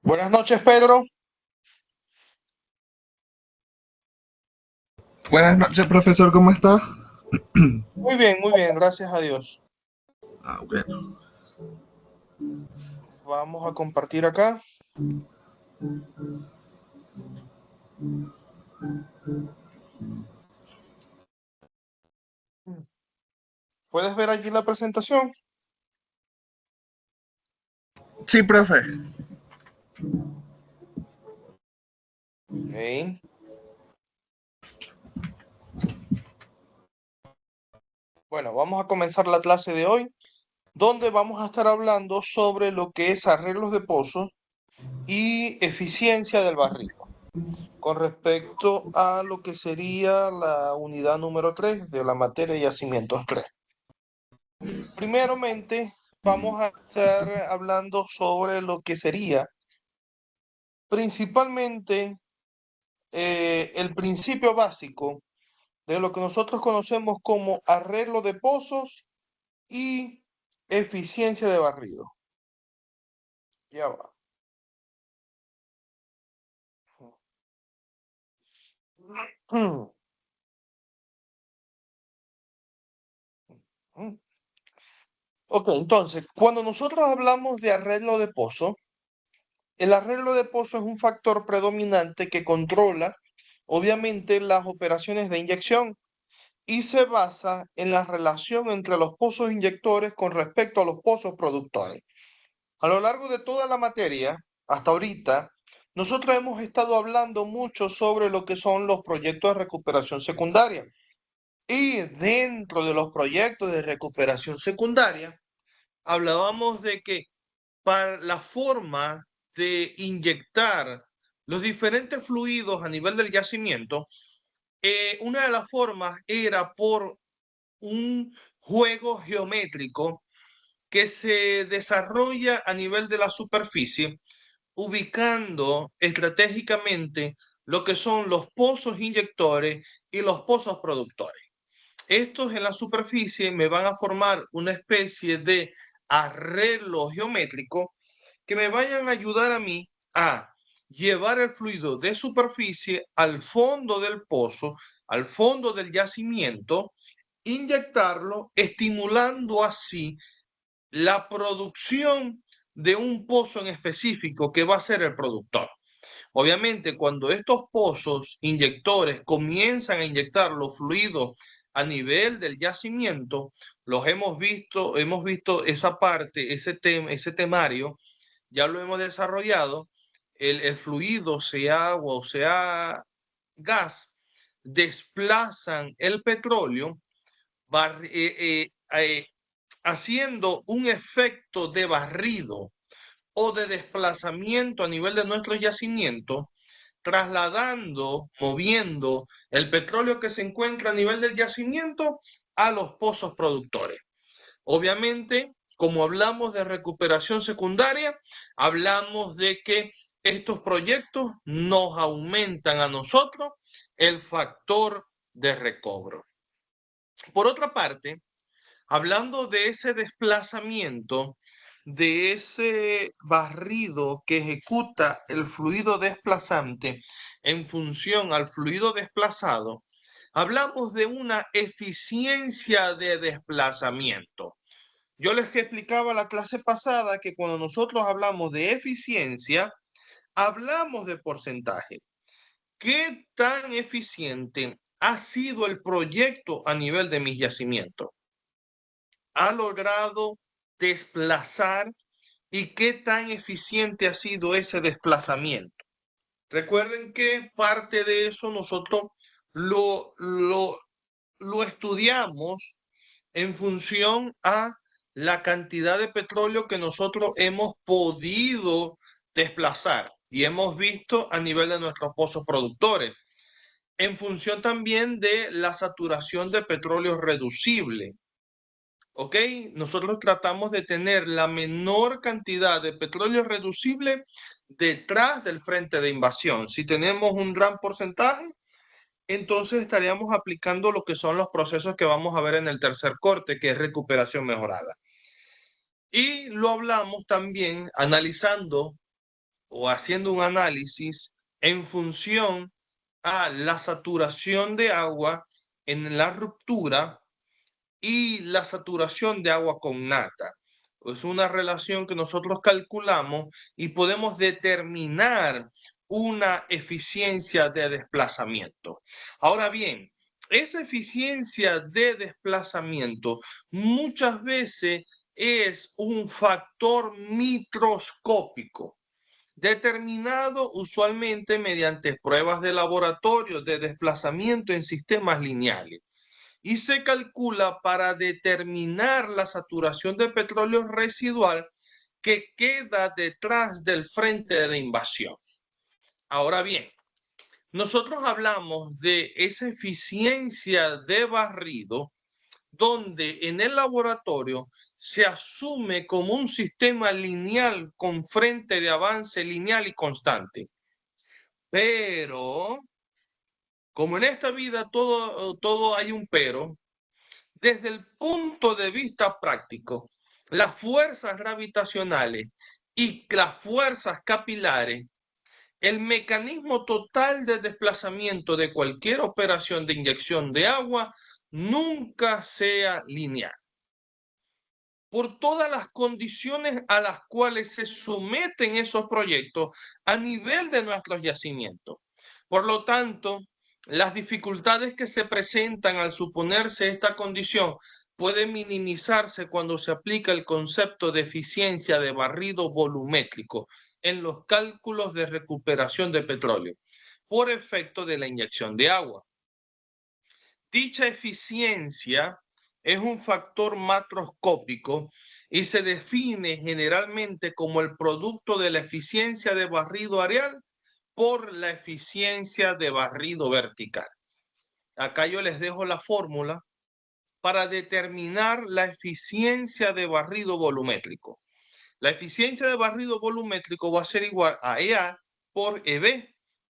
Buenas noches, Pedro. Buenas noches, profesor, ¿cómo está? Muy bien, gracias a Dios. Bueno. Vamos a compartir acá. ¿Puedes ver allí la presentación? Sí, profe. Ok. Bueno, vamos a comenzar la clase de hoy, donde vamos a estar hablando sobre lo que es arreglos de pozos y eficiencia del barrido, con respecto a lo que sería la unidad número 3 de la materia de yacimientos 3. Primeramente, vamos a estar hablando sobre lo que sería principalmente el principio básico de lo que nosotros conocemos como arreglo de pozos y eficiencia de barrido. Ya va. Ok, entonces, cuando nosotros hablamos de arreglo de pozo, el arreglo de pozo es un factor predominante que controla, obviamente, las operaciones de inyección y se basa en la relación entre los pozos inyectores con respecto a los pozos productores. A lo largo de toda la materia, hasta ahorita, nosotros hemos estado hablando mucho sobre lo que son los proyectos de recuperación secundaria. Y dentro de los proyectos de recuperación secundaria, hablábamos de que para la forma de inyectar los diferentes fluidos a nivel del yacimiento, una de las formas era por un juego geométrico que se desarrolla a nivel de la superficie, ubicando estratégicamente lo que son los pozos inyectores y los pozos productores. Estos en la superficie me van a formar una especie de arreglo geométrico que me vayan a ayudar a mí a llevar el fluido de superficie al fondo del pozo, al fondo del yacimiento, inyectarlo, estimulando así la producción de un pozo en específico que va a ser el productor. Obviamente, cuando estos pozos inyectores comienzan a inyectar los fluidos a nivel del yacimiento, los hemos visto esa parte, ese temario, ya lo hemos desarrollado, el fluido, sea agua o sea gas, desplazan el petróleo, haciendo un efecto de barrido o de desplazamiento a nivel de nuestro yacimiento, trasladando, moviendo el petróleo que se encuentra a nivel del yacimiento a los pozos productores. Obviamente, como hablamos de recuperación secundaria, hablamos de que estos proyectos nos aumentan a nosotros el factor de recobro. Por otra parte, hablando de ese desplazamiento, de ese barrido que ejecuta el fluido desplazante en función al fluido desplazado, hablamos de una eficiencia de desplazamiento. Yo les explicaba la clase pasada que cuando nosotros hablamos de eficiencia, hablamos de porcentaje. ¿Qué tan eficiente ha sido el proyecto a nivel de mis yacimientos? ¿Ha logrado desplazar y qué tan eficiente ha sido ese desplazamiento? Recuerden que parte de eso nosotros lo, lo, lo estudiamos en función a la cantidad de petróleo que nosotros hemos podido desplazar y hemos visto a nivel de nuestros pozos productores, en función también de la saturación de petróleo reducible. ¿Ok? Nosotros tratamos de tener la menor cantidad de petróleo reducible detrás del frente de invasión. Si tenemos un gran porcentaje, entonces estaríamos aplicando lo que son los procesos que vamos a ver en el tercer corte, que es recuperación mejorada. Y lo hablamos también analizando o haciendo un análisis en función a la saturación de agua en la ruptura y la saturación de agua con nata. Es una relación que nosotros calculamos y podemos determinar una eficiencia de desplazamiento. Ahora bien, esa eficiencia de desplazamiento muchas veces es un factor microscópico determinado usualmente mediante pruebas de laboratorio de desplazamiento en sistemas lineales y se calcula para determinar la saturación de petróleo residual que queda detrás del frente de invasión. Ahora bien, nosotros hablamos de esa eficiencia de barrido donde en el laboratorio se asume como un sistema lineal con frente de avance lineal y constante. Pero, como en esta vida todo hay un pero, desde el punto de vista práctico, las fuerzas gravitacionales y las fuerzas capilares, el mecanismo total de desplazamiento de cualquier operación de inyección de agua nunca sea lineal por todas las condiciones a las cuales se someten esos proyectos a nivel de nuestros yacimientos. Por lo tanto, las dificultades que se presentan al suponerse esta condición pueden minimizarse cuando se aplica el concepto de eficiencia de barrido volumétrico en los cálculos de recuperación de petróleo por efecto de la inyección de agua. Dicha eficiencia es un factor macroscópico y se define generalmente como el producto de la eficiencia de barrido areal por la eficiencia de barrido vertical. Acá yo les dejo la fórmula para determinar la eficiencia de barrido volumétrico. La eficiencia de barrido volumétrico va a ser igual a EA por EB.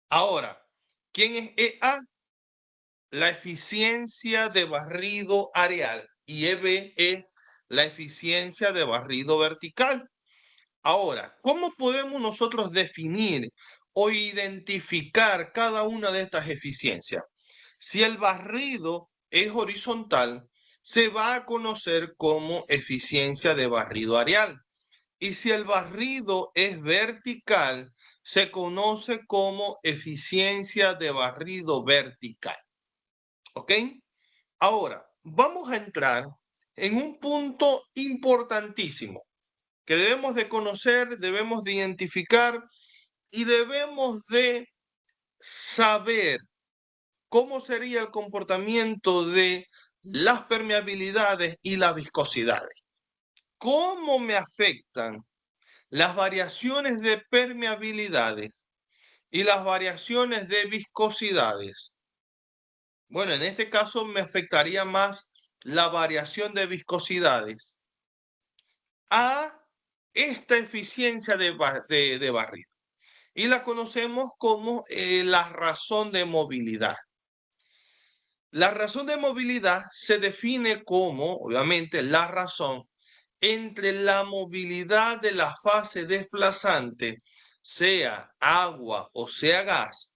Ahora, ¿quién es EA? La eficiencia de barrido areal y EB es la eficiencia de barrido vertical. Ahora, ¿cómo podemos nosotros definir o identificar cada una de estas eficiencias? Si el barrido es horizontal, se va a conocer como eficiencia de barrido areal. Y si el barrido es vertical, se conoce como eficiencia de barrido vertical. ¿Ok? Ahora, vamos a entrar en un punto importantísimo que debemos de conocer, debemos de identificar y debemos de saber cómo sería el comportamiento de las permeabilidades y las viscosidades. ¿Cómo me afectan las variaciones de permeabilidades y las variaciones de viscosidades? Bueno, en este caso me afectaría más la variación de viscosidades a esta eficiencia de barrido. Y la conocemos como la razón de movilidad. La razón de movilidad se define como, obviamente, la razón entre la movilidad de la fase desplazante, sea agua o sea gas,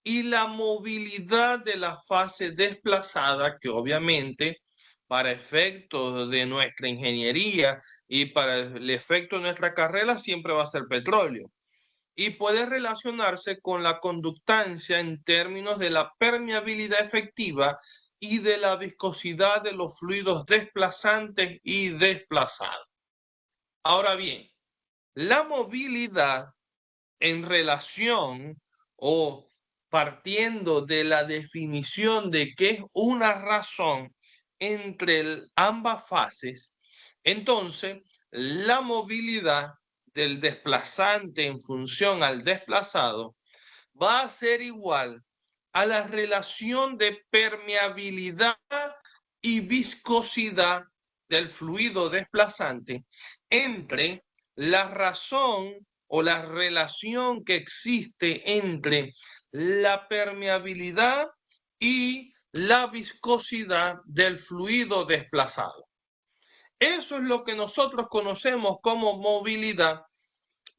y la movilidad de la fase desplazada, que obviamente para efectos de nuestra ingeniería y para el efecto de nuestra carrera siempre va a ser petróleo. Y puede relacionarse con la conductancia en términos de la permeabilidad efectiva y de la viscosidad de los fluidos desplazantes y desplazados. Ahora bien, la movilidad en relación o partiendo de la definición de que es una razón entre ambas fases, entonces la movilidad del desplazante en función al desplazado va a ser igual a la relación de permeabilidad y viscosidad del fluido desplazante entre la razón o la relación que existe entre la permeabilidad y la viscosidad del fluido desplazado. Eso es lo que nosotros conocemos como movilidad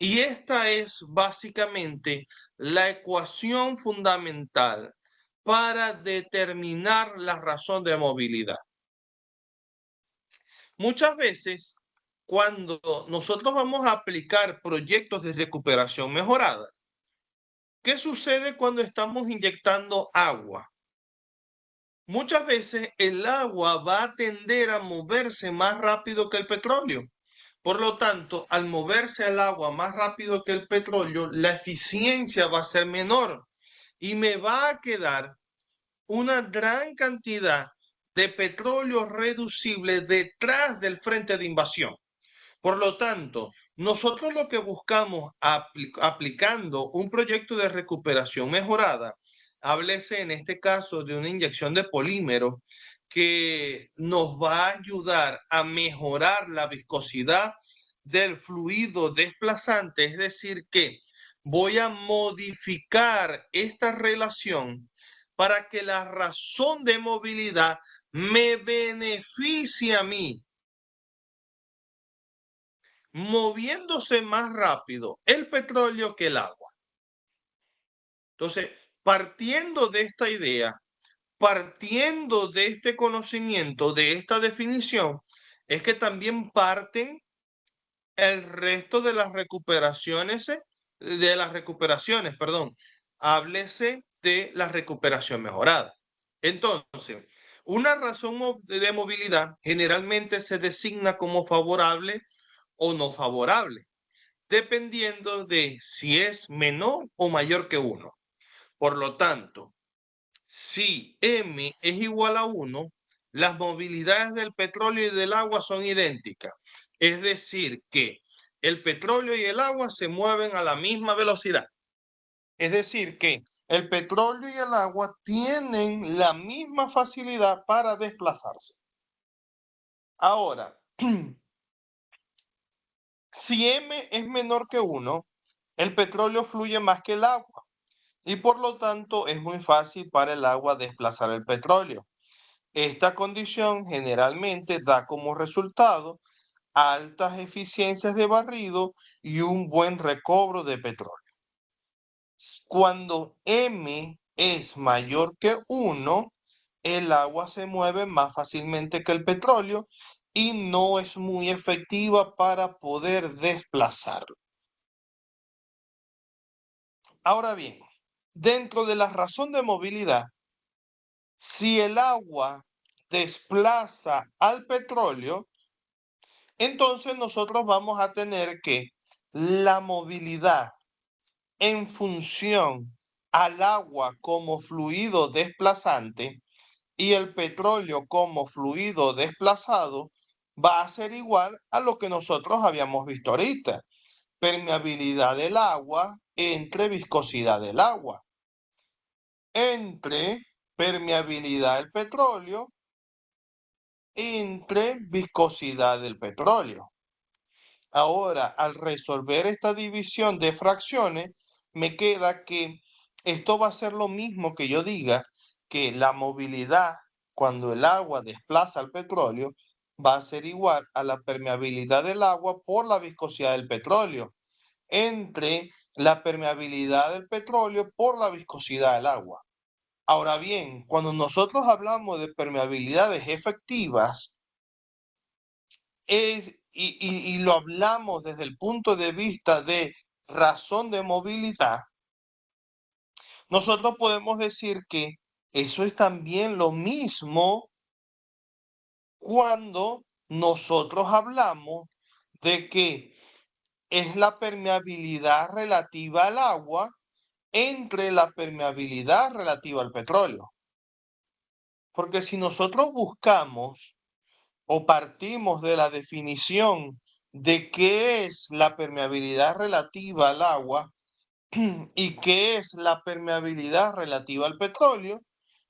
Y esta es básicamente la ecuación fundamental para determinar la razón de movilidad. Muchas veces, cuando nosotros vamos a aplicar proyectos de recuperación mejorada, ¿qué sucede cuando estamos inyectando agua? Muchas veces el agua va a tender a moverse más rápido que el petróleo. Por lo tanto, al moverse el agua más rápido que el petróleo, la eficiencia va a ser menor y me va a quedar una gran cantidad de petróleo reducible detrás del frente de invasión. Por lo tanto, nosotros lo que buscamos aplicando un proyecto de recuperación mejorada, háblese en este caso de una inyección de polímero que nos va a ayudar a mejorar la viscosidad del fluido desplazante, es decir, que voy a modificar esta relación para que la razón de movilidad me beneficie a mí, moviéndose más rápido el petróleo que el agua. Entonces, partiendo de esta idea, partiendo de este conocimiento, de esta definición, es que también parten el resto de las recuperaciones, perdón. Háblese de la recuperación mejorada. Entonces, una razón de movilidad generalmente se designa como favorable o no favorable, dependiendo de si es menor o mayor que 1. Por lo tanto, si M es igual a 1, las movilidades del petróleo y del agua son idénticas. Es decir, que el petróleo y el agua se mueven a la misma velocidad. Es decir, que el petróleo y el agua tienen la misma facilidad para desplazarse. Ahora, si M es menor que 1, el petróleo fluye más que el agua y por lo tanto es muy fácil para el agua desplazar el petróleo. Esta condición generalmente da como resultado altas eficiencias de barrido y un buen recobro de petróleo. Cuando M es mayor que 1, el agua se mueve más fácilmente que el petróleo y no es muy efectiva para poder desplazarlo. Ahora bien, dentro de la razón de movilidad, si el agua desplaza al petróleo, entonces nosotros vamos a tener que la movilidad en función al agua como fluido desplazante y el petróleo como fluido desplazado va a ser igual a lo que nosotros habíamos visto ahorita. Permeabilidad del agua entre viscosidad del agua, entre permeabilidad del petróleo, entre viscosidad del petróleo. Ahora, al resolver esta división de fracciones, me queda que esto va a ser lo mismo que yo diga que la movilidad cuando el agua desplaza el petróleo va a ser igual a la permeabilidad del agua por la viscosidad del petróleo, entre la permeabilidad del petróleo por la viscosidad del agua. Ahora bien, cuando nosotros hablamos de permeabilidades efectivas, y lo hablamos desde el punto de vista de razón de movilidad, nosotros podemos decir que eso es también lo mismo cuando nosotros hablamos de que es la permeabilidad relativa al agua entre la permeabilidad relativa al petróleo. Porque si nosotros buscamos o partimos de la definición de qué es la permeabilidad relativa al agua y qué es la permeabilidad relativa al petróleo,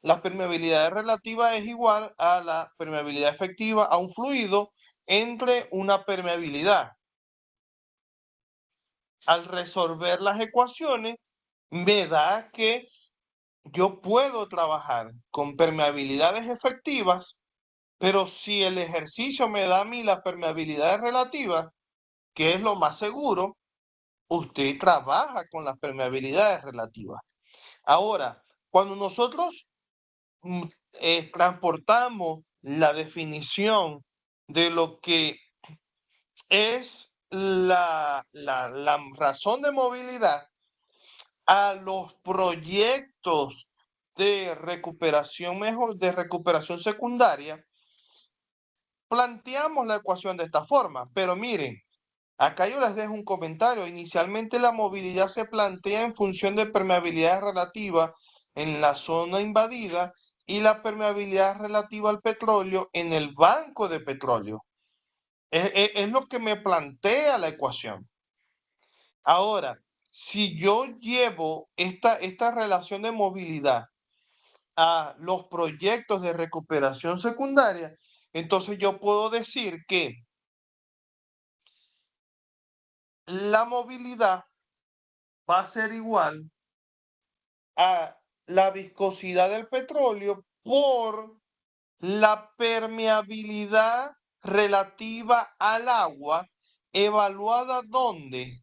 la permeabilidad relativa es igual a la permeabilidad efectiva a un fluido entre una permeabilidad. Al resolver las ecuaciones, me da que yo puedo trabajar con permeabilidades efectivas, pero si el ejercicio me da a mí las permeabilidades relativas, que es lo más seguro, usted trabaja con las permeabilidades relativas. Ahora, cuando nosotros transportamos la definición de lo que es la razón de movilidad a los proyectos de recuperación de recuperación secundaria, planteamos la ecuación de esta forma. Pero miren, acá yo les dejo un comentario. Inicialmente la movilidad se plantea en función de permeabilidad relativa en la zona invadida y la permeabilidad relativa al petróleo en el banco de petróleo. Es lo que me plantea la ecuación. Ahora, si yo llevo esta relación de movilidad a los proyectos de recuperación secundaria, entonces yo puedo decir que la movilidad va a ser igual a la viscosidad del petróleo por la permeabilidad relativa al agua, evaluada ¿dónde?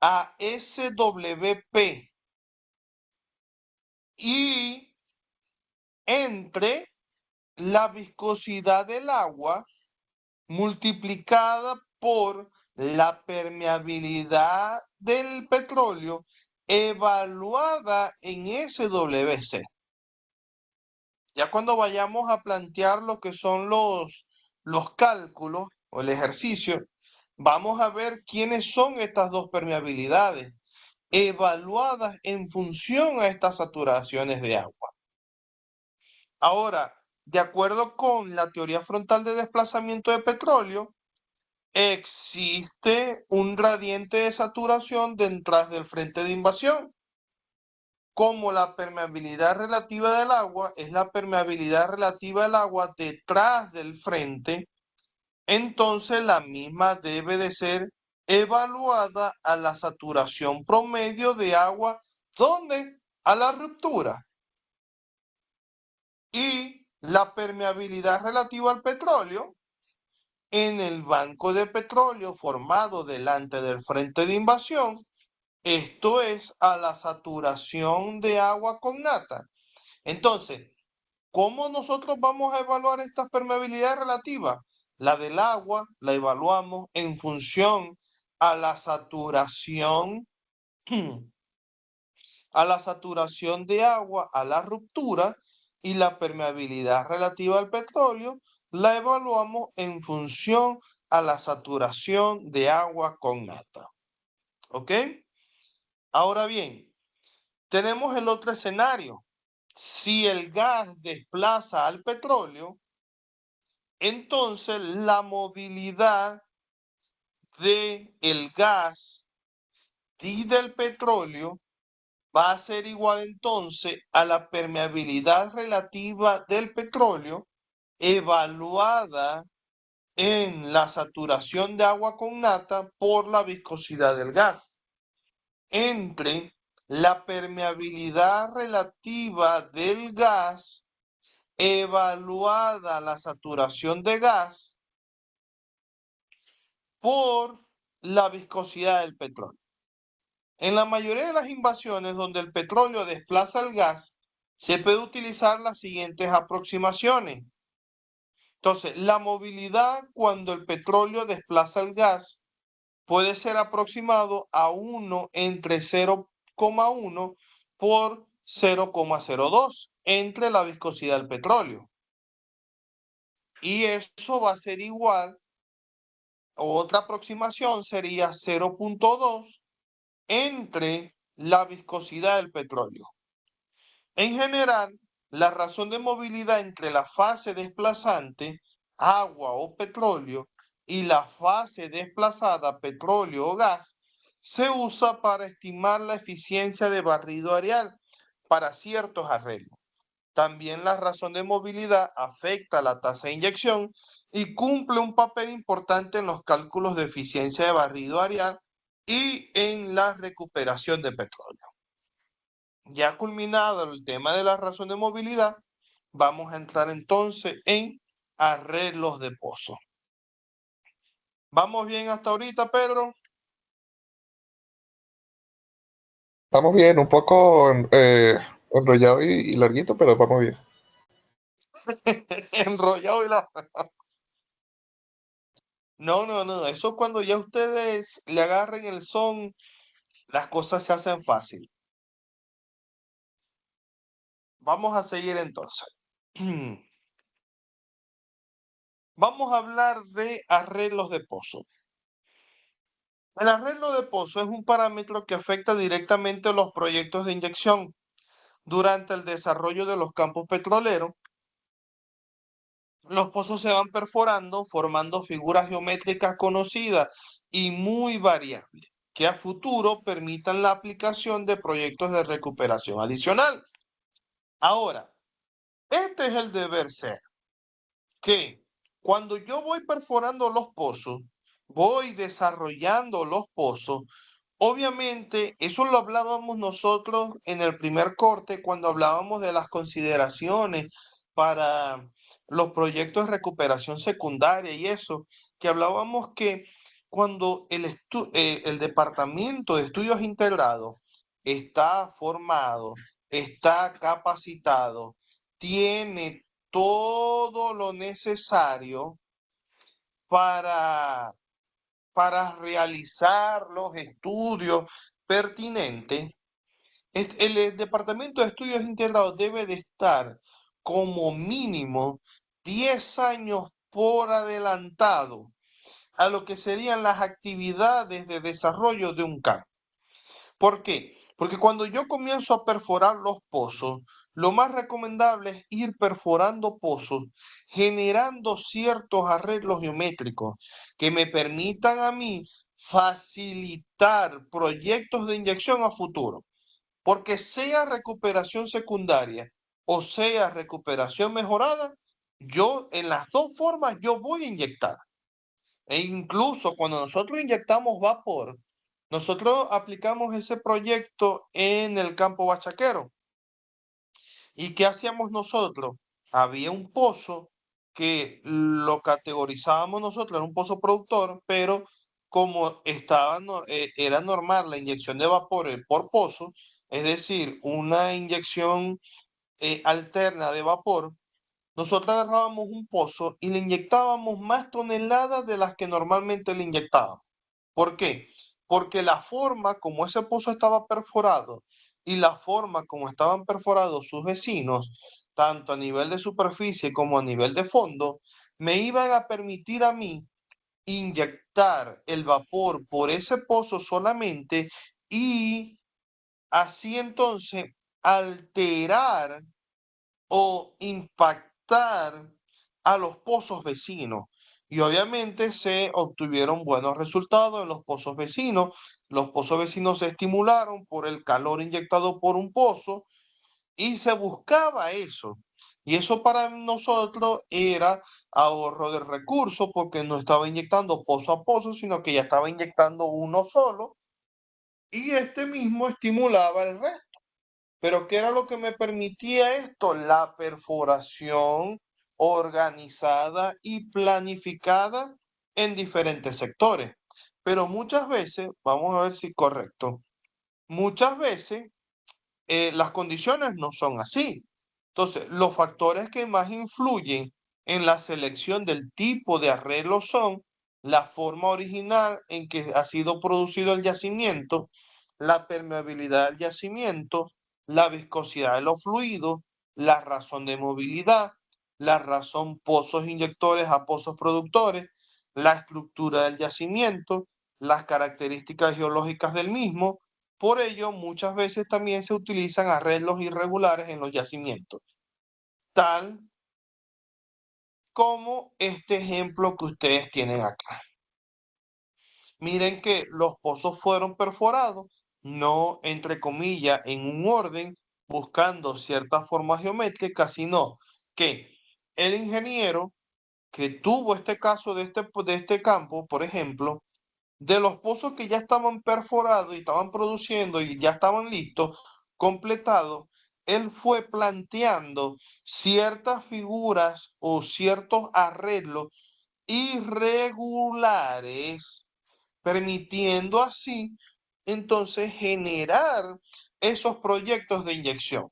A SWP y entre la viscosidad del agua multiplicada por la permeabilidad del petróleo evaluada en SWC. Ya cuando vayamos a plantear lo que son los cálculos o el ejercicio, vamos a ver quiénes son estas dos permeabilidades evaluadas en función a estas saturaciones de agua. Ahora, de acuerdo con la teoría frontal de desplazamiento de petróleo, existe un gradiente de saturación detrás del frente de invasión. Como la permeabilidad relativa del agua es la permeabilidad relativa del agua detrás del frente, entonces la misma debe de ser evaluada a la saturación promedio de agua, ¿dónde? A la ruptura. Y la permeabilidad relativa al petróleo en el banco de petróleo formado delante del frente de invasión, esto es a la saturación de agua con nata. Entonces, ¿cómo nosotros vamos a evaluar estas permeabilidades relativas? La del agua la evaluamos en función a la saturación, a la saturación de agua, a la ruptura, y la permeabilidad relativa al petróleo la evaluamos en función a la saturación de agua con nata. ¿Ok? Ahora bien, tenemos el otro escenario. Si el gas desplaza al petróleo, entonces la movilidad del gas y del petróleo va a ser igual entonces a la permeabilidad relativa del petróleo evaluada en la saturación de agua con nata por la viscosidad del gas, entre la permeabilidad relativa del gas evaluada la saturación de gas por la viscosidad del petróleo. En la mayoría de las invasiones donde el petróleo desplaza el gas, se puede utilizar las siguientes aproximaciones. Entonces, la movilidad cuando el petróleo desplaza el gas puede ser aproximado a 1 entre 0,1 por 0,02 entre la viscosidad del petróleo. Y eso va a ser igual, otra aproximación sería 0,2 entre la viscosidad del petróleo. En general, la razón de movilidad entre la fase desplazante, agua o petróleo, y la fase desplazada, petróleo o gas, se usa para estimar la eficiencia de barrido areal para ciertos arreglos. También la razón de movilidad afecta la tasa de inyección y cumple un papel importante en los cálculos de eficiencia de barrido areal y en la recuperación de petróleo. Ya culminado el tema de la razón de movilidad, vamos a entrar entonces en arreglos de pozo. ¿Vamos bien hasta ahorita, Pedro? Vamos bien, un poco enrollado y larguito, pero vamos bien. Enrollado y la... No, no, no. Eso cuando ya ustedes le agarren el son, las cosas se hacen fácil. Vamos a seguir entonces. Vamos a hablar de arreglos de pozo. El arreglo de pozo es un parámetro que afecta directamente a los proyectos de inyección. Durante el desarrollo de los campos petroleros, los pozos se van perforando, formando figuras geométricas conocidas y muy variables, que a futuro permitan la aplicación de proyectos de recuperación adicional. Ahora, este es el deber ser, que cuando yo voy perforando los pozos, voy desarrollando los pozos. Obviamente, eso lo hablábamos nosotros en el primer corte cuando hablábamos de las consideraciones para los proyectos de recuperación secundaria y eso, que hablábamos que cuando el Departamento de Estudios Integrados está formado, está capacitado, tiene todo lo necesario para realizar los estudios pertinentes, el Departamento de Estudios Integrados debe de estar como mínimo 10 años por adelantado a lo que serían las actividades de desarrollo de un campo. ¿Por qué? Porque cuando yo comienzo a perforar los pozos, lo más recomendable es ir perforando pozos, generando ciertos arreglos geométricos que me permitan a mí facilitar proyectos de inyección a futuro. Porque sea recuperación secundaria o sea recuperación mejorada, yo en las dos formas yo voy a inyectar. E incluso cuando nosotros inyectamos vapor, nosotros aplicamos ese proyecto en el campo bachaquero. ¿Y qué hacíamos nosotros? Había un pozo que lo categorizábamos nosotros, era un pozo productor, pero como estaba, era normal la inyección de vapor por pozo, es decir, una inyección alterna de vapor, nosotros agarrábamos un pozo y le inyectábamos más toneladas de las que normalmente le inyectábamos. ¿Por qué? Porque la forma como ese pozo estaba perforado y la forma como estaban perforados sus vecinos, tanto a nivel de superficie como a nivel de fondo, me iban a permitir a mí inyectar el vapor por ese pozo solamente y así entonces alterar o impactar a los pozos vecinos. Y obviamente se obtuvieron buenos resultados en los pozos vecinos. Los pozos vecinos se estimularon por el calor inyectado por un pozo y se buscaba eso. Y eso para nosotros era ahorro de recursos porque no estaba inyectando pozo a pozo, sino que ya estaba inyectando uno solo y este mismo estimulaba el resto. Pero ¿qué era lo que me permitía esto? La perforación organizada y planificada en diferentes sectores. Pero muchas veces, vamos a ver si correcto, muchas veces las condiciones no son así. Entonces, los factores que más influyen en la selección del tipo de arreglo son la forma original en que ha sido producido el yacimiento, la permeabilidad del yacimiento, la viscosidad de los fluidos, la razón de movilidad, la razón pozos inyectores a pozos productores, la estructura del yacimiento, las características geológicas del mismo. Por ello, muchas veces también se utilizan arreglos irregulares en los yacimientos, tal como este ejemplo que ustedes tienen acá. Miren que los pozos fueron perforados, no entre comillas en un orden, buscando cierta forma geométrica, sino que el ingeniero que tuvo este caso de este campo, por ejemplo, de los pozos que ya estaban perforados y estaban produciendo y ya estaban listos, completados, él fue planteando ciertas figuras o ciertos arreglos irregulares, permitiendo así entonces generar esos proyectos de inyección.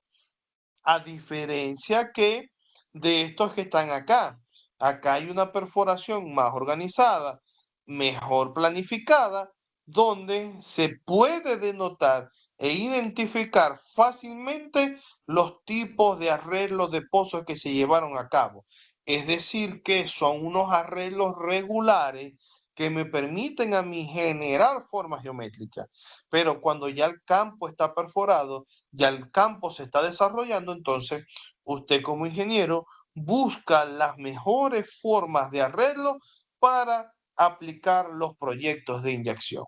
A diferencia que de estos que están acá. Acá hay una perforación más organizada, mejor planificada, donde se puede denotar e identificar fácilmente los tipos de arreglos de pozos que se llevaron a cabo. Es decir, que son unos arreglos regulares que me permiten a mí generar formas geométricas. Pero cuando ya el campo está perforado, ya el campo se está desarrollando, entonces usted como ingeniero busca las mejores formas de arreglo para aplicar los proyectos de inyección.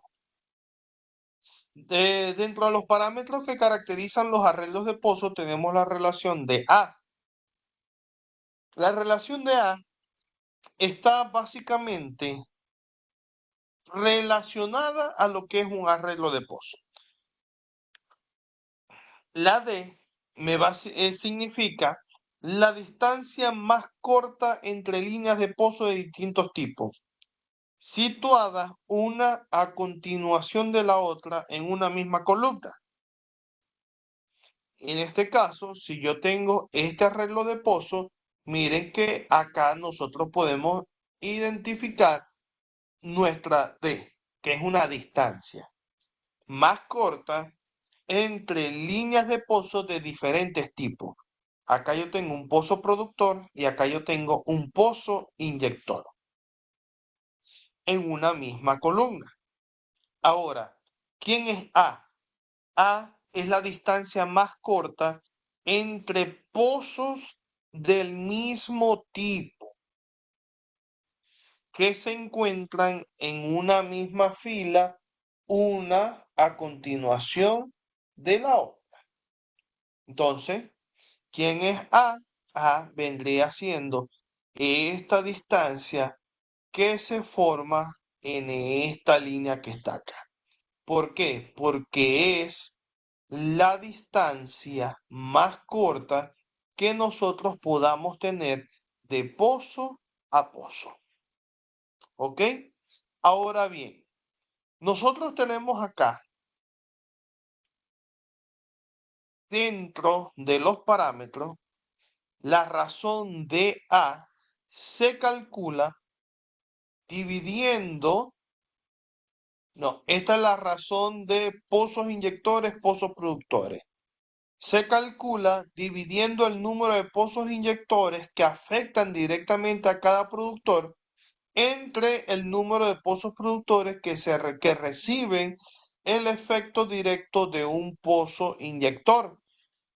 Dentro de los parámetros que caracterizan los arreglos de pozo tenemos la relación de A. La relación de A está básicamente relacionada a lo que es un arreglo de pozo. La D significa la distancia más corta entre líneas de pozo de distintos tipos, situadas una a continuación de la otra en una misma columna. En este caso, si yo tengo este arreglo de pozo, miren que acá nosotros podemos identificar nuestra D, que es una distancia más corta entre líneas de pozo de diferentes tipos. Acá yo tengo un pozo productor y acá yo tengo un pozo inyector en una misma columna. Ahora, ¿quién es A? A es la distancia más corta entre pozos del mismo tipo que se encuentran en una misma fila, una a continuación de la otra. Entonces, ¿quién es A? A vendría siendo esta distancia que se forma en esta línea que está acá. ¿Por qué? Porque es la distancia más corta que nosotros podamos tener de pozo a pozo. ¿Ok? Ahora bien, nosotros tenemos acá, dentro de los parámetros, la razón de A se calcula dividiendo, no, esta es la razón de pozos inyectores, pozos productores. Se calcula dividiendo el número de pozos inyectores que afectan directamente a cada productor entre el número de pozos productores que reciben el efecto directo de un pozo inyector.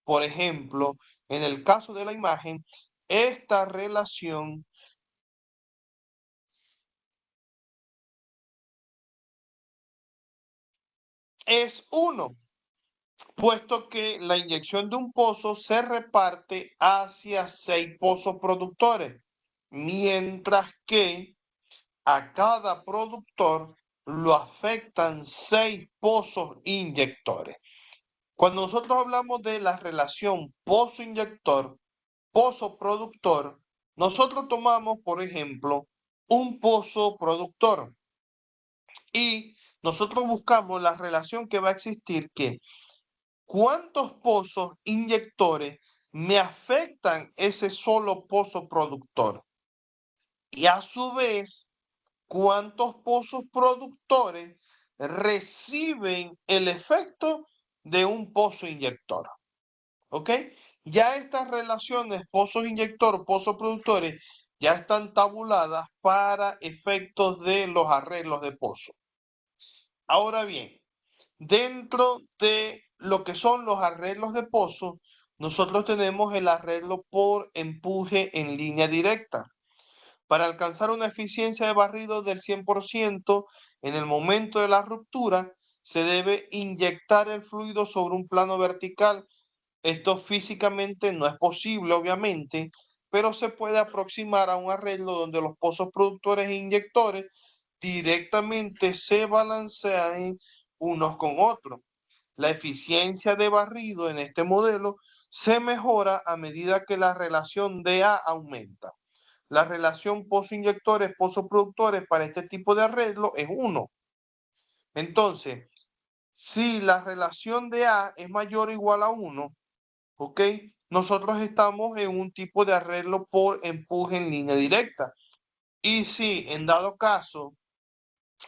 Por ejemplo, en el caso de la imagen, esta relación es 1, puesto que la inyección de un pozo se reparte hacia 6 pozos productores, mientras que a cada productor lo afectan 6 pozos inyectores. Cuando nosotros hablamos de la relación pozo-inyector, pozo-productor, nosotros tomamos, por ejemplo, un pozo productor y nosotros buscamos la relación que va a existir que ¿cuántos pozos inyectores me afectan ese solo pozo productor? Y a su vez, ¿cuántos pozos productores reciben el efecto de un pozo inyector? ¿Ok? Ya estas relaciones pozos inyector, pozos productores, ya están tabuladas para efectos de los arreglos de pozo. Ahora bien, dentro de lo que son los arreglos de pozo, nosotros tenemos el arreglo por empuje en línea directa. Para alcanzar una eficiencia de barrido del 100% en el momento de la ruptura, se debe inyectar el fluido sobre un plano vertical. Esto físicamente no es posible, obviamente, pero se puede aproximar a un arreglo donde los pozos productores e inyectores directamente se balancean unos con otros. La eficiencia de barrido en este modelo se mejora a medida que la relación DA aumenta. La relación pozo-inyectores, pozo-productores para este tipo de arreglo es 1. Entonces, Si la relación de A es mayor o igual a 1, ¿ok? Nosotros estamos en un tipo de arreglo por empuje en línea directa. Y si en dado caso,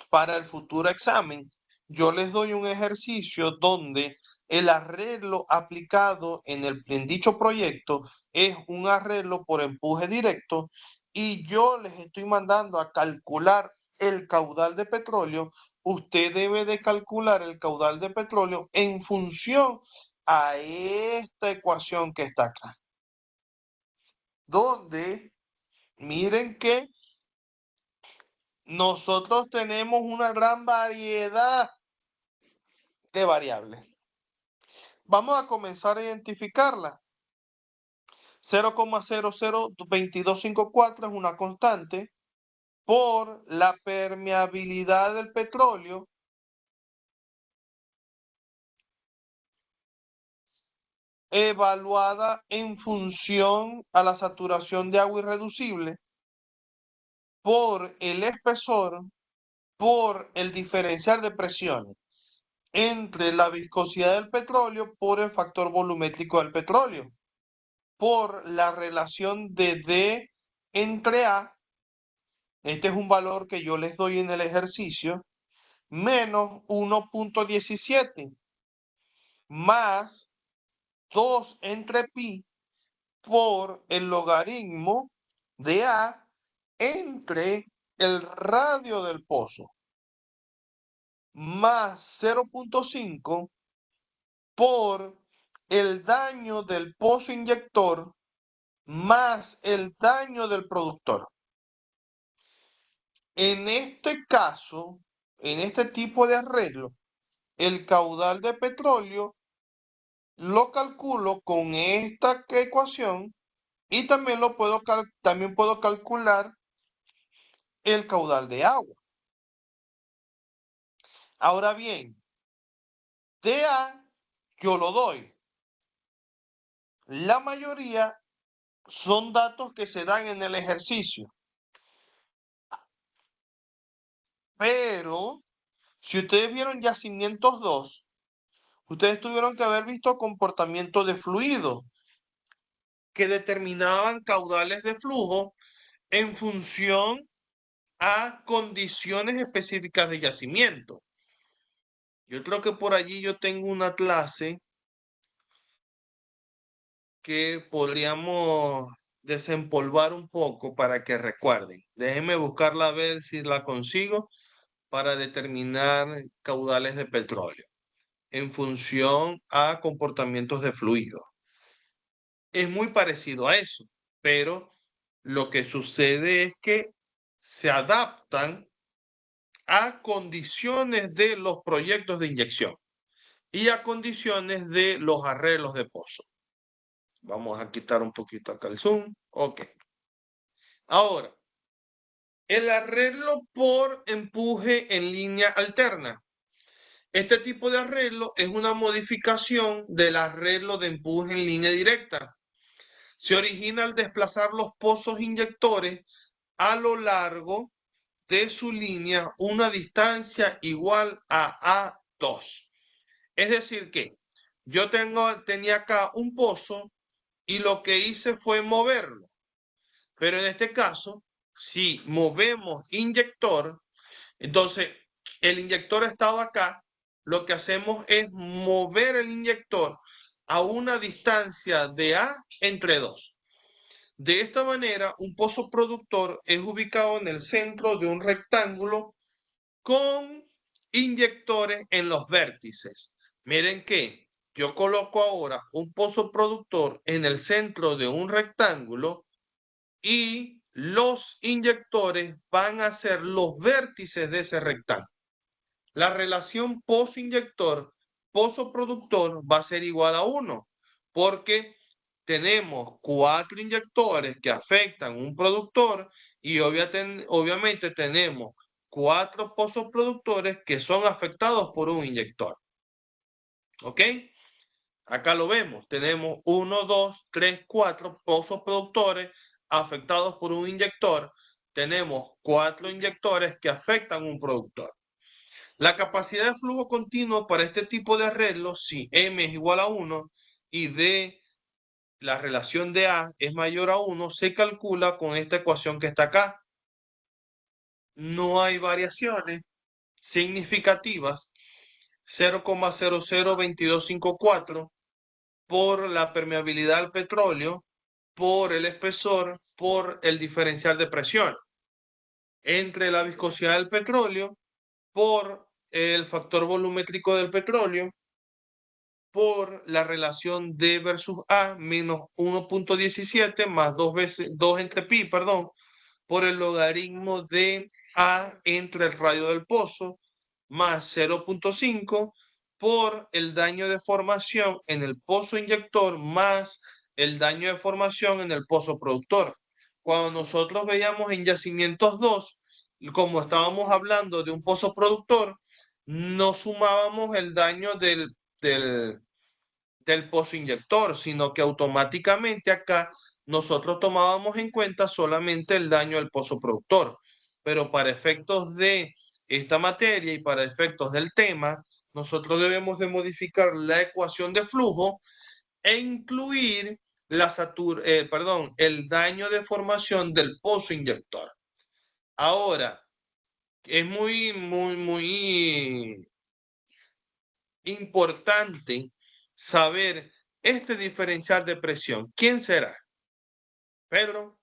para el futuro examen, yo les doy un ejercicio donde el arreglo aplicado en dicho proyecto es un arreglo por empuje directo y yo les estoy mandando a calcular el caudal de petróleo, usted debe de calcular el caudal de petróleo en función a esta ecuación que está acá, donde miren que nosotros tenemos una gran variedad de variables. Vamos a comenzar a identificarla. 0,002254 es una constante por la permeabilidad del petróleo evaluada en función a la saturación de agua irreducible por el espesor por el diferencial de presiones entre la viscosidad del petróleo por el factor volumétrico del petróleo, por la relación de D entre A, este es un valor que yo les doy en el ejercicio, menos 1,17 más 2 entre pi por el logaritmo de A entre el radio del pozo más 0,5 por el daño del pozo inyector más el daño del productor. En este caso, en este tipo de arreglo, el caudal de petróleo lo calculo con esta ecuación y también también puedo calcular el caudal de agua. Ahora bien, DA yo lo doy. La mayoría son datos que se dan en el ejercicio. Pero si ustedes vieron yacimientos 2, ustedes tuvieron que haber visto comportamiento de fluido que determinaban caudales de flujo en función a condiciones específicas de yacimiento. Yo creo que por allí yo tengo una clase que podríamos desempolvar un poco para que recuerden. Déjenme buscarla a ver si la consigo para determinar caudales de petróleo en función a comportamientos de fluido. Es muy parecido a eso, pero lo que sucede es que se adaptan a condiciones de los proyectos de inyección y a condiciones de los arreglos de pozo. Vamos a quitar un poquito acá el zoom. Ok. Ahora, el arreglo por empuje en línea alterna. Este tipo de arreglo es una modificación del arreglo de empuje en línea directa. Se origina al desplazar los pozos inyectores a lo largo de su línea una distancia igual a A2. Es decir que yo tenía acá un pozo y lo que hice fue moverlo. Pero en este caso, si movemos inyector, entonces el inyector estaba acá, lo que hacemos es mover el inyector a una distancia de A entre 2. De esta manera, un pozo productor es ubicado en el centro de un rectángulo con inyectores en los vértices. Miren que yo coloco ahora un pozo productor en el centro de un rectángulo y los inyectores van a ser los vértices de ese rectángulo. La relación pozo-inyector, pozo-productor va a ser igual a 1, porque tenemos 4 inyectores que afectan un productor y obviamente tenemos 4 pozos productores que son afectados por un inyector. ¿Ok? Acá lo vemos. Tenemos 1, 2, 3, 4 pozos productores afectados por un inyector. Tenemos 4 inyectores que afectan un productor. La capacidad de flujo continuo para este tipo de arreglo, si M es igual a 1 y D, la relación de A es mayor a 1, se calcula con esta ecuación que está acá. No hay variaciones significativas. 0,002254 por la permeabilidad del petróleo, por el espesor, por el diferencial de presión entre la viscosidad del petróleo, por el factor volumétrico del petróleo, por la relación D versus A menos 1.17 más 2 veces 2 entre pi, perdón, por el logaritmo de A entre el radio del pozo más 0.5 por el daño de formación en el pozo inyector más el daño de formación en el pozo productor. Cuando nosotros veíamos en yacimientos 2, como estábamos hablando de un pozo productor, no sumábamos el daño del, del pozo inyector, sino que automáticamente acá nosotros tomábamos en cuenta solamente el daño del pozo productor. Pero para efectos de esta materia y para efectos del tema, nosotros debemos de modificar la ecuación de flujo e incluir el daño de formación del pozo inyector. Ahora, es muy importante saber este diferencial de presión. ¿Quién será? Pedro.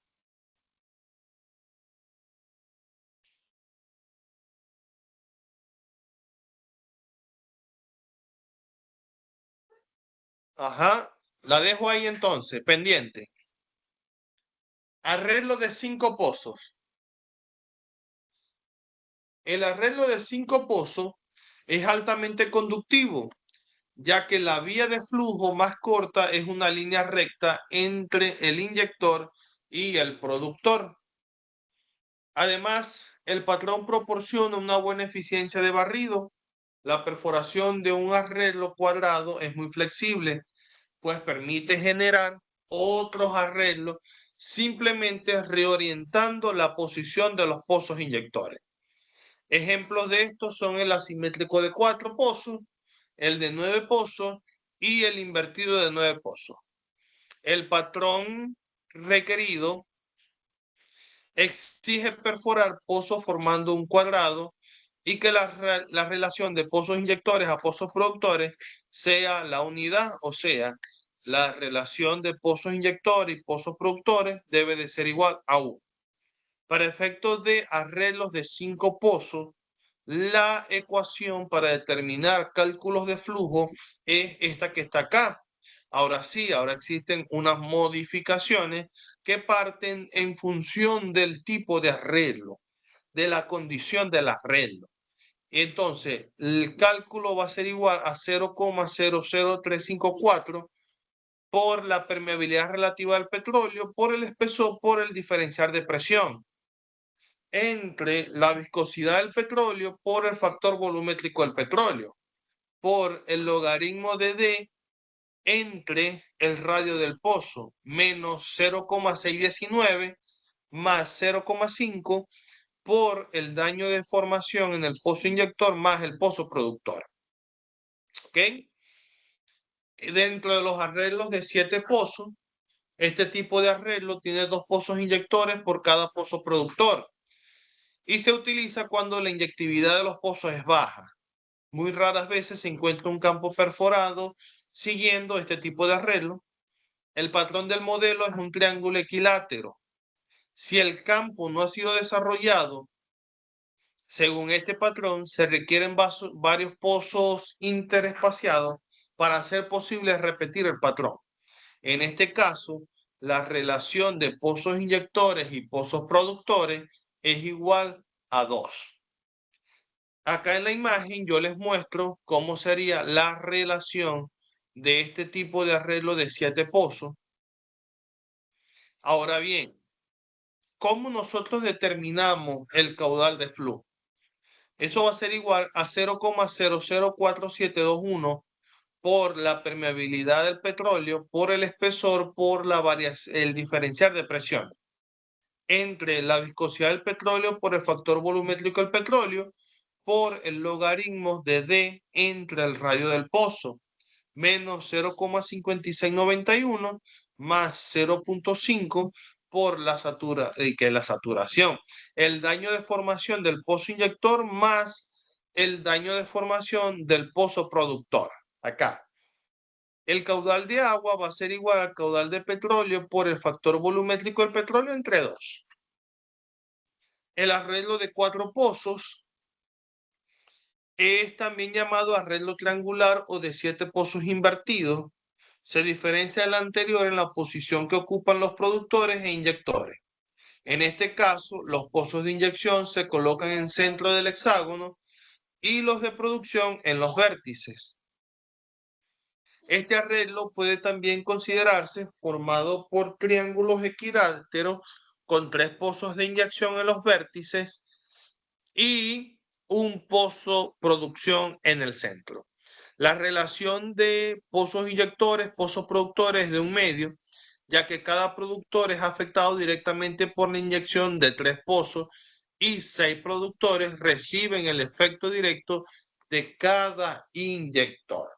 Ajá. La dejo ahí entonces, pendiente. Arreglo de 5 pozos. El arreglo de 5 pozos es altamente conductivo, ya que la vía de flujo más corta es una línea recta entre el inyector y el productor. Además, el patrón proporciona una buena eficiencia de barrido. La perforación de un arreglo cuadrado es muy flexible, pues permite generar otros arreglos simplemente reorientando la posición de los pozos inyectores. Ejemplos de estos son el asimétrico de 4 pozos, el de 9 pozos y el invertido de 9 pozos. El patrón requerido exige perforar pozos formando un cuadrado y que la relación de pozos inyectores a pozos productores sea la unidad, o sea, la relación de pozos inyectores y pozos productores debe de ser igual a 1. Para efectos de arreglos de 5 pozos, la ecuación para determinar cálculos de flujo es esta que está acá. Ahora sí, ahora existen unas modificaciones que parten en función del tipo de arreglo, de la condición del arreglo. Entonces, el cálculo va a ser igual a 0,00354 por la permeabilidad relativa al petróleo, por el espesor, por el diferencial de presión, entre la viscosidad del petróleo por el factor volumétrico del petróleo, por el logaritmo de D entre el radio del pozo, menos 0,619 más 0,5 por el daño de formación en el pozo inyector más el pozo productor. ¿Ok? Dentro de los arreglos de 7 pozos, este tipo de arreglo tiene 2 pozos inyectores por cada pozo productor y se utiliza cuando la inyectividad de los pozos es baja. Muy raras veces se encuentra un campo perforado siguiendo este tipo de arreglo. El patrón del modelo es un triángulo equilátero. Si el campo no ha sido desarrollado según este patrón, se requieren varios pozos interespaciados para hacer posible repetir el patrón. En este caso, la relación de pozos inyectores y pozos productores es igual a 2. Acá en la imagen yo les muestro cómo sería la relación de este tipo de arreglo de 7 pozos. Ahora bien, ¿cómo nosotros determinamos el caudal de flujo? Eso va a ser igual a 0,004721 por la permeabilidad del petróleo, por el espesor, por el diferencial de presión entre la viscosidad del petróleo por el factor volumétrico del petróleo por el logaritmo de D entre el radio del pozo, menos 0,5691 más 0,5 por la saturación. El daño de formación del pozo inyector más el daño de formación del pozo productor. Acá. El caudal de agua va a ser igual al caudal de petróleo por el factor volumétrico del petróleo entre 2. El arreglo de 4 pozos es también llamado arreglo triangular o de 7 pozos invertidos. Se diferencia del anterior en la posición que ocupan los productores e inyectores. En este caso, los pozos de inyección se colocan en centro del hexágono y los de producción en los vértices. Este arreglo puede también considerarse formado por triángulos equiláteros con 3 pozos de inyección en los vértices y un pozo producción en el centro. La relación de pozos inyectores, pozos productores de un medio, ya que cada productor es afectado directamente por la inyección de 3 pozos y 6 productores reciben el efecto directo de cada inyector.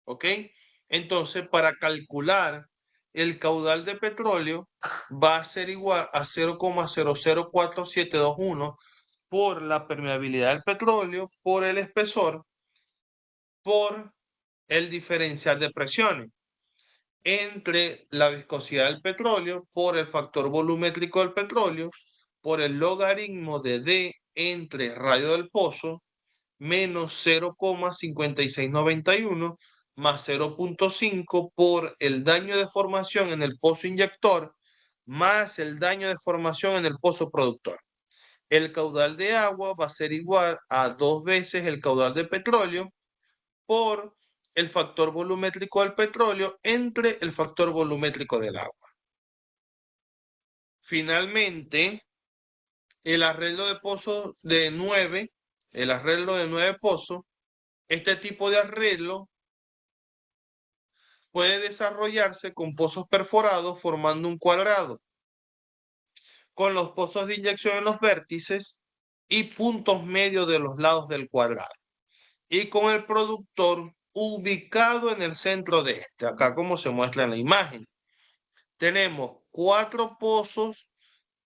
¿Ok? Entonces, para calcular el caudal de petróleo va a ser igual a 0,004721 por la permeabilidad del petróleo, por el espesor, por el diferencial de presiones entre la viscosidad del petróleo, por el factor volumétrico del petróleo, por el logaritmo de D entre radio del pozo, menos 0,5691 más 0,5 por el daño de formación en el pozo inyector más el daño de formación en el pozo productor. El caudal de agua va a ser igual a 2 veces el caudal de petróleo por el factor volumétrico del petróleo entre el factor volumétrico del agua. Finalmente, el arreglo de pozos de 9, el arreglo de 9 pozos, este tipo de arreglo puede desarrollarse con pozos perforados formando un cuadrado, con los pozos de inyección en los vértices y puntos medios de los lados del cuadrado, y con el productor ubicado en el centro de este, acá como se muestra en la imagen. Tenemos 4 pozos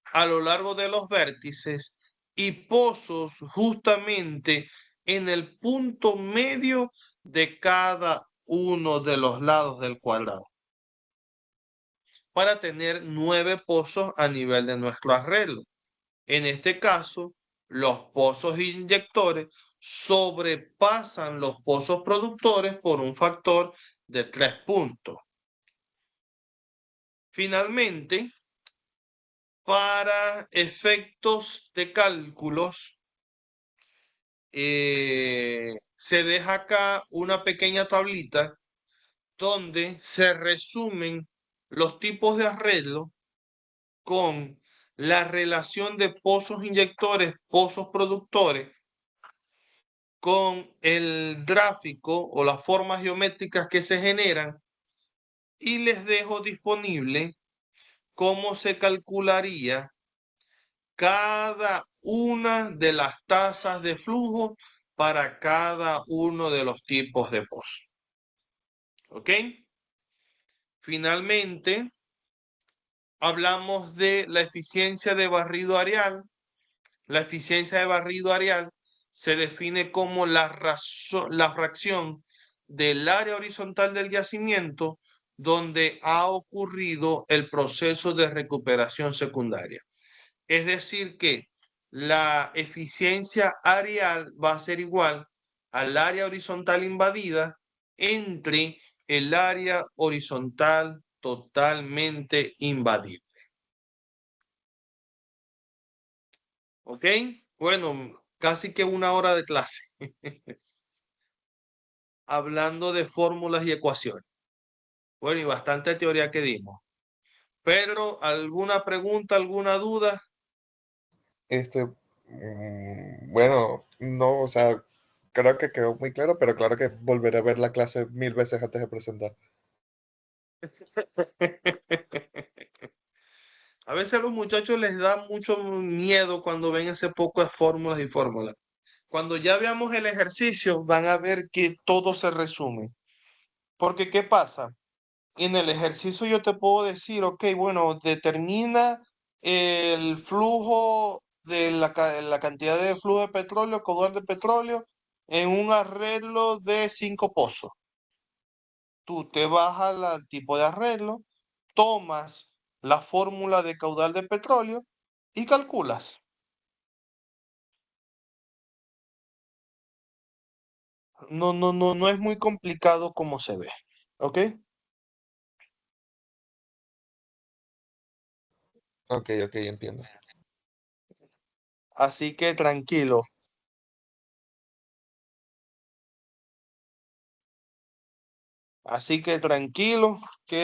a lo largo de los vértices y pozos justamente en el punto medio de cada uno de los lados del cuadrado, para tener 9 pozos a nivel de nuestro arreglo. En este caso, los pozos inyectores sobrepasan los pozos productores por un factor de 3 puntos. Finalmente, para efectos de cálculos, se deja acá una pequeña tablita donde se resumen los tipos de arreglo con la relación de pozos inyectores, pozos productores, con el gráfico o las formas geométricas que se generan, y les dejo disponible cómo se calcularía cada una de las tasas de flujo para cada uno de los tipos de pozo. ¿Ok? Finalmente, hablamos de la eficiencia de barrido areal. La eficiencia de barrido areal se define como la fracción del área horizontal del yacimiento donde ha ocurrido el proceso de recuperación secundaria. Es decir, que la eficiencia areal va a ser igual al área horizontal invadida entre el área horizontal totalmente invadida. ¿Ok? Bueno, casi que una hora de clase hablando de fórmulas y ecuaciones. Bueno, y bastante teoría que dimos. Pedro, ¿alguna pregunta, alguna duda? Bueno, no, o sea, creo que quedó muy claro, pero claro que volveré a ver la clase 1000 veces antes de presentar. A veces a los muchachos les da mucho miedo cuando ven ese poco de fórmulas y fórmulas. Cuando ya veamos el ejercicio, van a ver que todo se resume. Porque, ¿qué pasa? En el ejercicio yo te puedo decir, ok, bueno, determina el flujo de la cantidad de flujo de petróleo, caudal de petróleo, en un arreglo de 5 pozos. Tú te vas al tipo de arreglo, tomas la fórmula de caudal de petróleo y calculas. No es muy complicado como se ve. ¿Ok? Ok, ok, entiendo. Así que tranquilo. Así que tranquilo, que